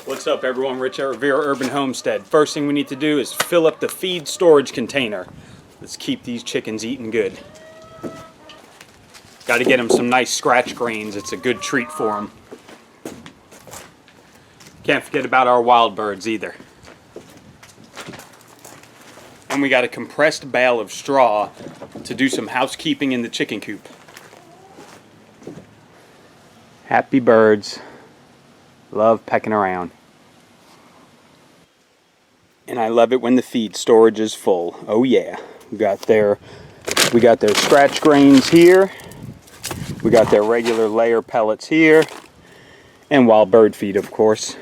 What's up everyone, Rich at Rivera Urban Homestead. First thing we need to do is fill up the feed storage container. Let's keep these chickens eating good. Got to get them some nice scratch grains, it's a good treat for them. Can't forget about our wild birds either. And we got a compressed bale of straw to do some housekeeping in the chicken coop. Happy birds. Love pecking around. And I love it when the feed storage is full. Oh yeah. We got their scratch grains here. We got their regular layer pellets here. And wild bird feed, of course.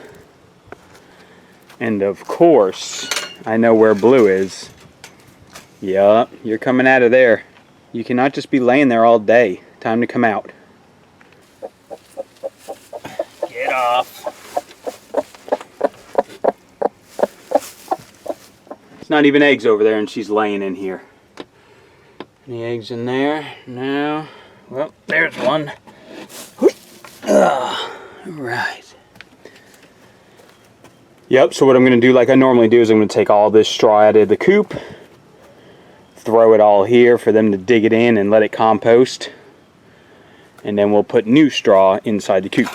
And of course, I know where Blue is. Yup, you're coming out of there. You cannot just be laying there all day. Time to come out. Get off. It's not even eggs over there and she's laying in here. Any eggs in there? No. Well, there's one. Alright. Yep, so what I'm going to do like I normally do is I'm going to take all this straw out of the coop. Throw it all here for them to dig it in and let it compost. And then we'll put new straw inside the coop.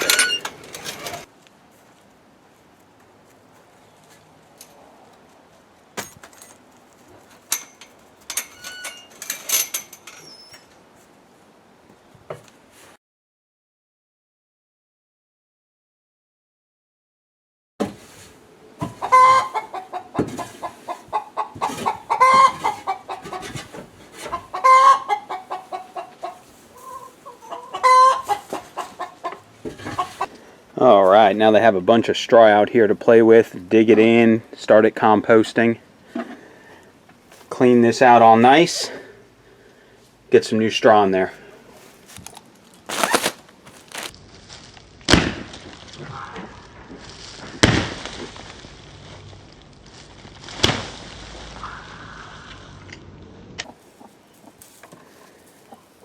Alright, now they have a bunch of straw out here to play with. Dig it in, start it composting. Clean this out all nice. Get some new straw in there.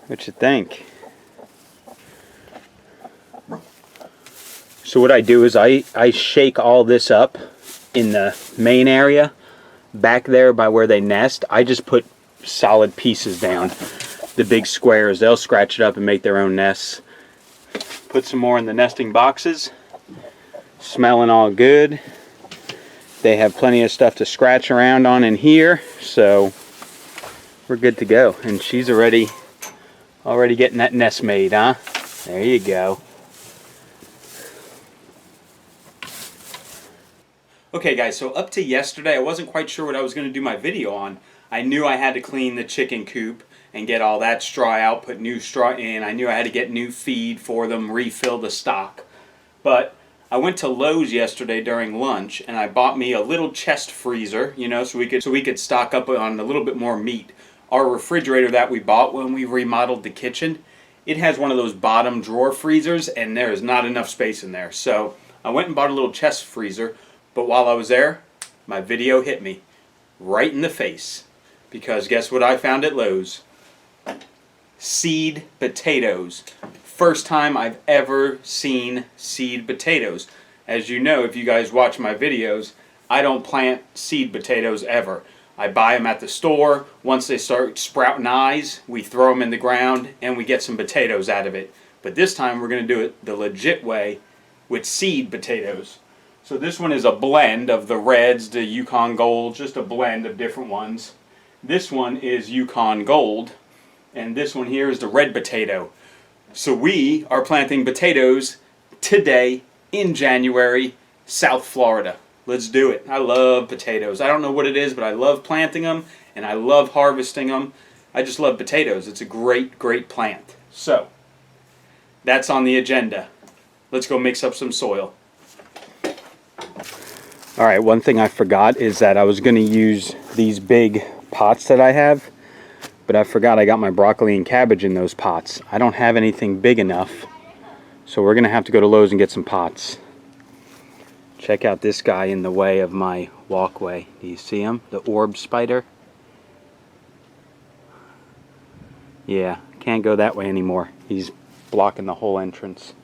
What you think? So what I do is I shake all this up in the main area. Back there by where they nest, I just put solid pieces down. The big squares, they'll scratch it up and make their own nests. Put some more in the nesting boxes. Smelling all good. They have plenty of stuff to scratch around on in here, so we're good to go. And she's already getting that nest made, huh? There you go. Okay guys, so up to yesterday I wasn't quite sure what I was going to do my video on. I knew I had to clean the chicken coop and get all that straw out, put new straw in. I knew I had to get new feed for them, refill the stock. But I went to Lowe's yesterday during lunch and I bought me a little chest freezer, you know, so we could stock up on a little bit more meat. Our refrigerator that we bought when we remodeled the kitchen, it has one of those bottom drawer freezers and there is not enough space in there. So I went and bought a little chest freezer. But while I was there, my video hit me right in the face. Because guess what I found at Lowe's? Seed potatoes. First time I've ever seen seed potatoes. As you know, if you guys watch my videos, I don't plant seed potatoes ever. I buy them at the store. Once they start sprouting eyes, we throw them in the ground and we get some potatoes out of it. But this time we're going to do it the legit way with seed potatoes. So this one is a blend of the reds, the Yukon Gold, just a blend of different ones. This one is Yukon Gold, and this one here is the red potato. So we are planting potatoes today in January, South Florida. Let's do it. I love potatoes. I don't know what it is, but I love planting them, and I love harvesting them. I just love potatoes. It's a great, great plant. So, that's on the agenda. Let's go mix up some soil. Alright, one thing I forgot is that I was going to use these big pots that I have, but I forgot I got my broccoli and cabbage in those pots. I don't have anything big enough, so we're going to have to go to Lowe's and get some pots. Check out this guy in the way of my walkway. Do you see him? The orb spider? Yeah, can't go that way anymore. He's blocking the whole entrance.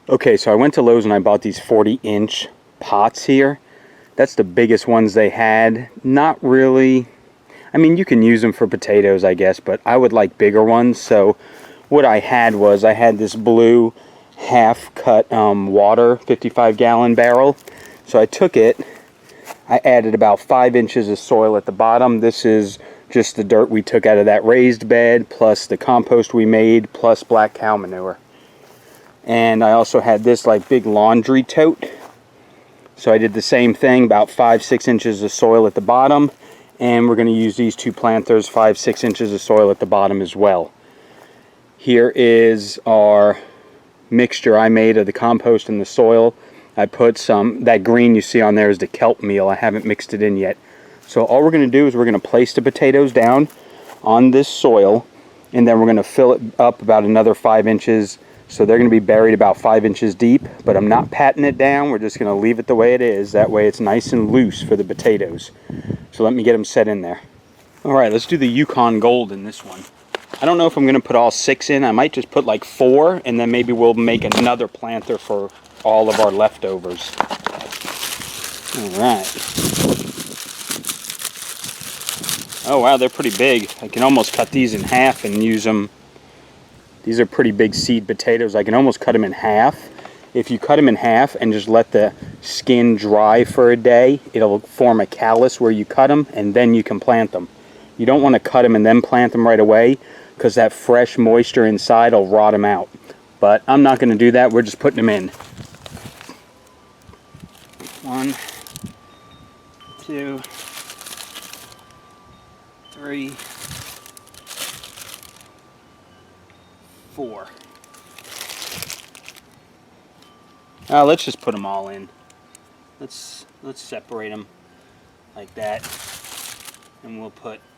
Okay, so I went to Lowe's and I bought these 40-inch pots here. That's the biggest ones they had. Not really. I mean, you can use them for potatoes, I guess, but I would like bigger ones. So what I had was I had this blue half-cut water 55-gallon barrel. So I took it. I added about 5 inches of soil at the bottom. This is just the dirt we took out of that raised bed, plus the compost we made, plus black cow manure. And I also had this like big laundry tote. So I did the same thing, about 5-6 inches of soil at the bottom. And we're going to use these two planters, 5-6 inches of soil at the bottom as well. Here is our mixture I made of the compost and the soil. I put some, that green you see on there is the kelp meal. I haven't mixed it in yet. So all we're going to do is we're going to place the potatoes down on this soil. And then we're going to fill it up about another 5 inches. So they're going to be buried about 5 inches deep, but I'm not patting it down. We're just going to leave it the way it is. That way it's nice and loose for the potatoes. So let me get them set in there. All right, let's do the Yukon Gold in this one. I don't know if I'm going to put all 6 in. I might just put like 4, and then maybe we'll make another planter for all of our leftovers. All right. Oh wow, they're pretty big. I can almost cut these in half and use them. These are pretty big seed potatoes. I can almost cut them in half. If you cut them in half and just let the skin dry for a day, it'll form a callus where you cut them, and then you can plant them. You don't want to cut them and then plant them right away, because that fresh moisture inside will rot them out. But I'm not going to do that. We're just putting them in. 1, 2, 3, 4. Let's just put them all in. Let's separate them like that, and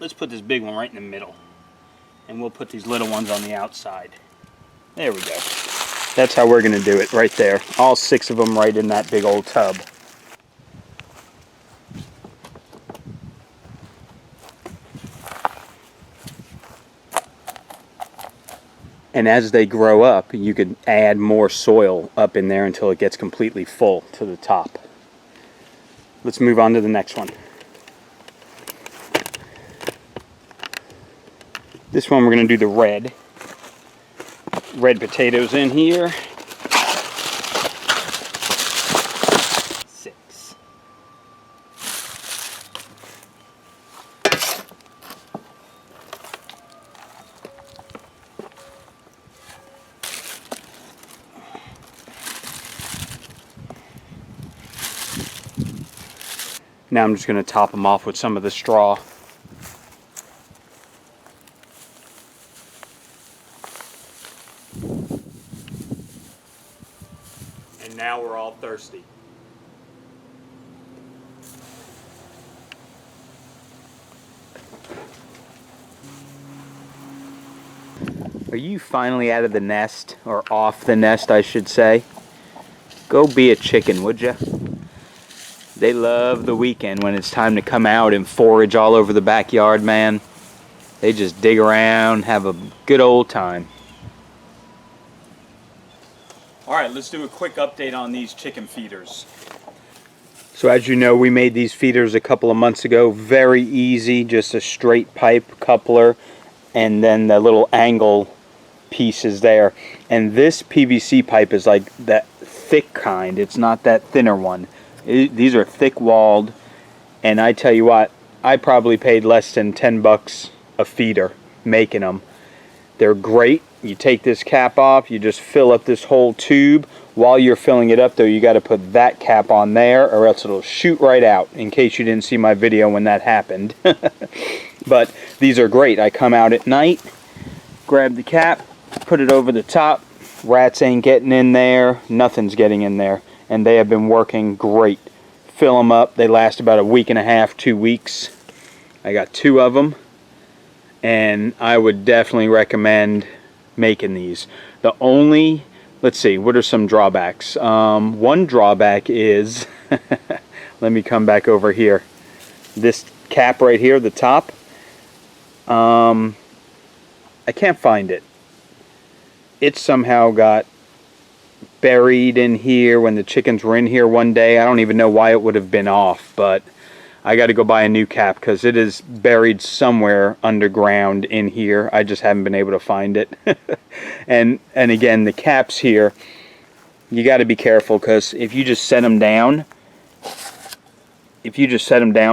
let's put this big one right in the middle, and we'll put these little ones on the outside. There we go. That's how we're going to do it, right there. All 6 of them right in that big old tub. And as they grow up, you could add more soil up in there until it gets completely full to the top. Let's move on to the next one. This one we're going to do the red potatoes in here. 6. Now I'm just going to top them off with some of the straw. And now we're all thirsty. Are you finally out of the nest, or off the nest I should say? Go be a chicken, would ya? They love the weekend when it's time to come out and forage all over the backyard, man. They just dig around, have a good old time. Alright, let's do a quick update on these chicken feeders. So as you know, we made these feeders a couple of months ago. Very easy, just a straight pipe coupler and then the little angle pieces there. And this PVC pipe is like that thick kind. It's not that thinner one. These are thick walled, and I tell you what, I probably paid less than 10 bucks a feeder making them. They're great. You take this cap off, you just fill up this whole tube. While you're filling it up though, you got to put that cap on there or else it'll shoot right out, in case you didn't see my video when that happened. But these are great. I come out at night, grab the cap, put it over the top. Rats ain't getting in there, nothing's getting in there. And they have been working great. Fill them up. They last about a week and a half, 2 weeks. I got 2 of them, and I would definitely recommend making these. The only, let's see, what are some drawbacks? One drawback is, let me come back over here. This cap right here, the top, I can't find it. It's somehow got buried in here when the chickens were in here one day. I don't even know why it would have been off, but I got to go buy a new cap because it is buried somewhere underground in here. I just haven't been able to find it. and again, the caps here, you got to be careful because if you just set them down,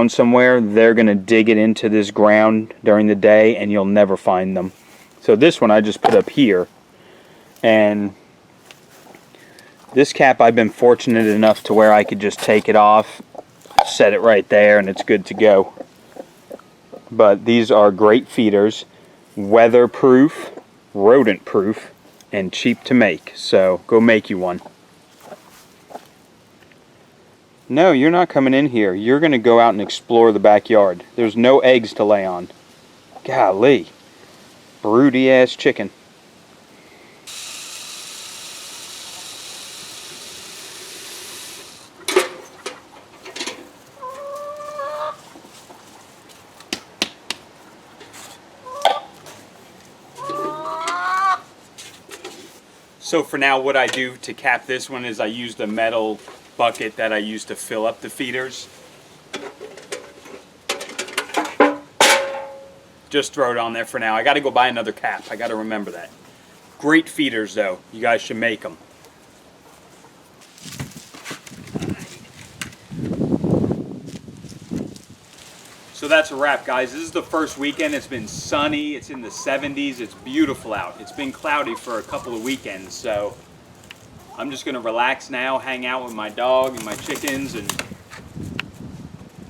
somewhere, they're going to dig it into this ground during the day and you'll never find them. So this one I just put up here, and this cap I've been fortunate enough to where I could just take it off, set it right there, and it's good to go. But these are great feeders, weatherproof, rodent proof, and cheap to make. So go make you one. No, you're not coming in here. You're going to go out and explore the backyard. There's no eggs to lay on. Golly. Broody ass chicken. So for now, what I do to cap this one is I use the metal bucket that I use to fill up the feeders. Just throw it on there for now. I got to go buy another cap. I got to remember that. Great feeders though. You guys should make them. So that's a wrap, guys. This is the first weekend. It's been sunny. It's in the 70s. It's beautiful out. It's been cloudy for a couple of weekends, so I'm just going to relax now, hang out with my dog and my chickens, and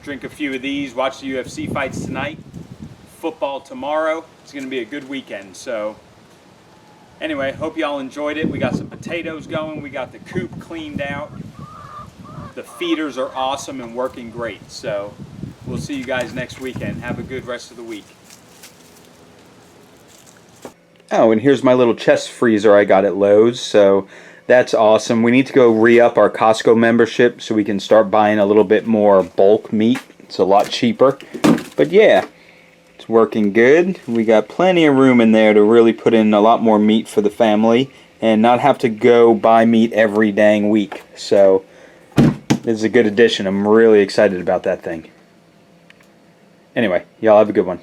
drink a few of these, watch the UFC fights tonight, football tomorrow. It's going to be a good weekend. So anyway, hope y'all enjoyed it. We got some potatoes going. We got the coop cleaned out. The feeders are awesome and working great. So we'll see you guys next weekend. Have a good rest of the week. Oh, and here's my little chest freezer I got at Lowe's. So that's awesome. We need to go re-up our Costco membership so we can start buying a little bit more bulk meat. It's a lot cheaper. But yeah, it's working good. We got plenty of room in there to really put in a lot more meat for the family and not have to go buy meat every dang week. So this is a good addition. I'm really excited about that thing. Anyway, y'all have a good one.